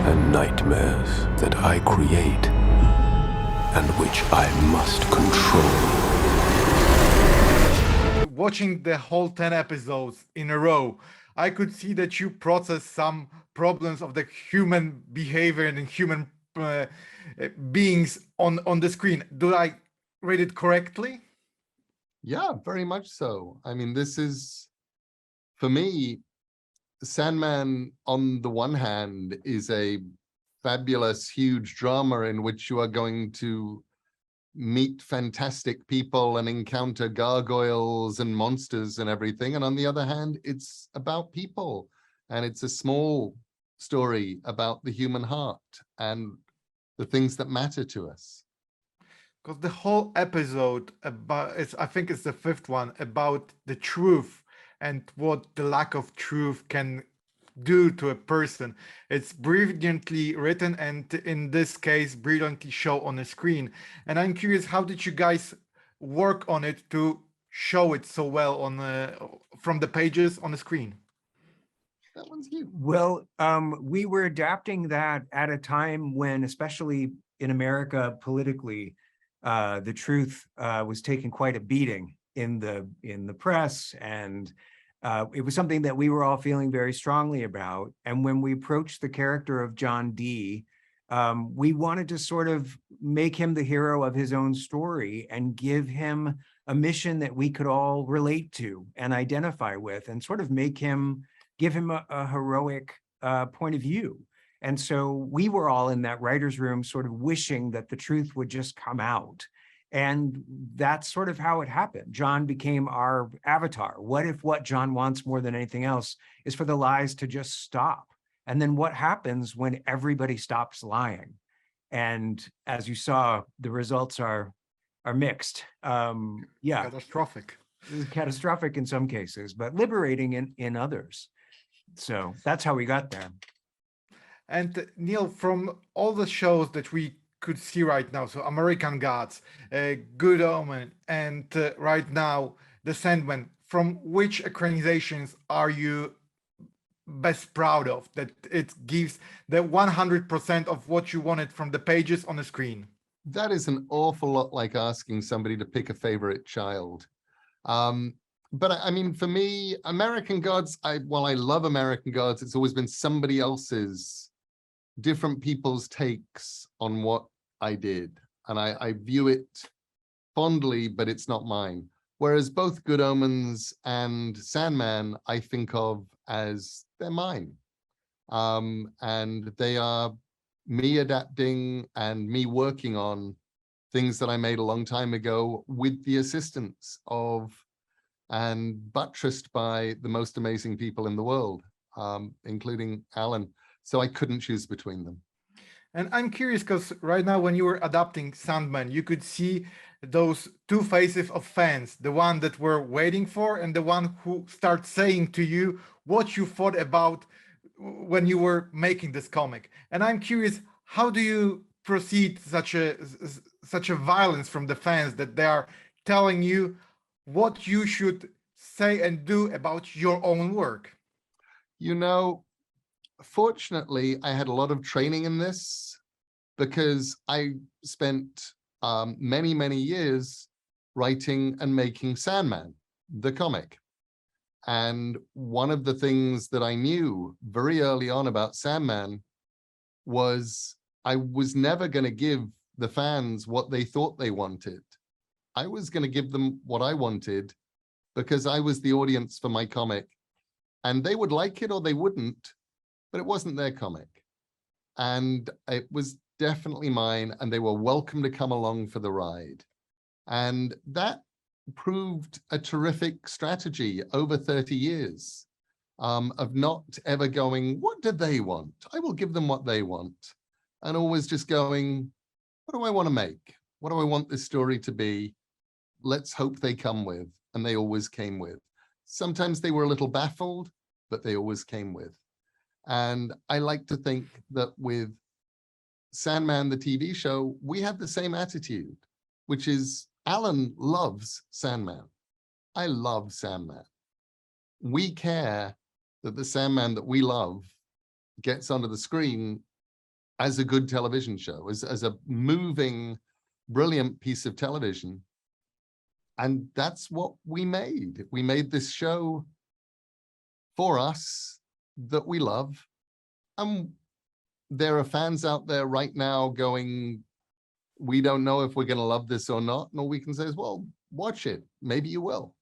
and nightmares that I create and which I must control. Watching the whole 10 episodes in a row, I could see that you process some problems of the human behavior and human beings on the screen. Do I read it correctly? Yeah, very much so. I mean, this is, for me, Sandman, on the one hand, is a fabulous, huge drama in which you are going to meet fantastic people and encounter gargoyles and monsters and everything. And on the other hand, it's about people. And it's a small story about the human heart and the things that matter to us. Because the whole episode about, I think it's the fifth one, about the truth and what the lack of truth can do to a person. It's brilliantly written and in this case brilliantly shown on the screen. And I'm curious, how did you guys work on it to show it so well on from the pages on the screen? That one's you. Well, we were adapting that at a time when, especially in America politically, the truth was taking quite a beating in the press, and it was something that we were all feeling very strongly about. And when we approached the character of John Dee, we wanted to sort of make him the hero of his own story and give him a mission that we could all relate to and identify with, and sort of give him a heroic point of view. And so we were all in that writer's room sort of wishing that the truth would just come out. And that's sort of how it happened. John became our avatar. What if what John wants more than anything else is for the lies to just stop? And then what happens when everybody stops lying? And as you saw, the results are mixed. Yeah, catastrophic in some cases, but liberating in others. So that's how we got there. And Neil, from all the shows that we could see right now, so American Gods, Good Omen, and right now The Sandman, from which ekranizations are you best proud of, that it gives the 100% of what you wanted from the pages on the screen? That is an awful lot like asking somebody to pick a favorite child. But I mean, for me, American Gods, while I love American Gods, it's always been somebody else's, different people's takes on what I did. And I view it fondly, but it's not mine. Whereas both Good Omens and Sandman, I think of as they're mine. And they are me adapting and me working on things that I made a long time ago with the assistance of and buttressed by the most amazing people in the world, including Allan. So I couldn't choose between them. And I'm curious because right now when you were adapting Sandman, you could see those two faces of fans, the one that were waiting for and the one who starts saying to you what you thought about when you were making this comic. And I'm curious, how do you proceed such a violence from the fans that they are telling you what you should say and do about your own work? You know, fortunately, I had a lot of training in this because I spent many, many years writing and making Sandman, the comic. And one of the things that I knew very early on about Sandman was I was never going to give the fans what they thought they wanted. I was going to give them what I wanted because I was the audience for my comic, and they would like it or they wouldn't, but it wasn't their comic. And it was definitely mine, and they were welcome to come along for the ride. And that proved a terrific strategy over 30 years of not ever going, what do they want? I will give them what they want. And always just going, what do I want to make? What do I want this story to be? Let's hope they come with. And they always came with. Sometimes they were a little baffled, but they always came with. And I like to think that with Sandman, the TV show, we had the same attitude, which is Allan loves Sandman. I love Sandman. We care that the Sandman that we love gets onto the screen as a good television show, as a moving, brilliant piece of television. And that's what we made. We made this show for us that we love. And there are fans out there right now going, we don't know if we're going to love this or not. And all we can say is, well, watch it. Maybe you will.